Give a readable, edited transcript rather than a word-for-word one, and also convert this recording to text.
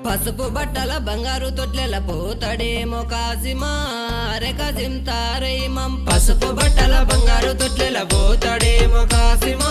పసుపు బట్టల బంగారు తొట్లెల పోతాడేమో కాసిమా రే కాసిం తారై మం పసుపు బట్టల బంగారు తొట్లెల పోతాడేమో కాసిమా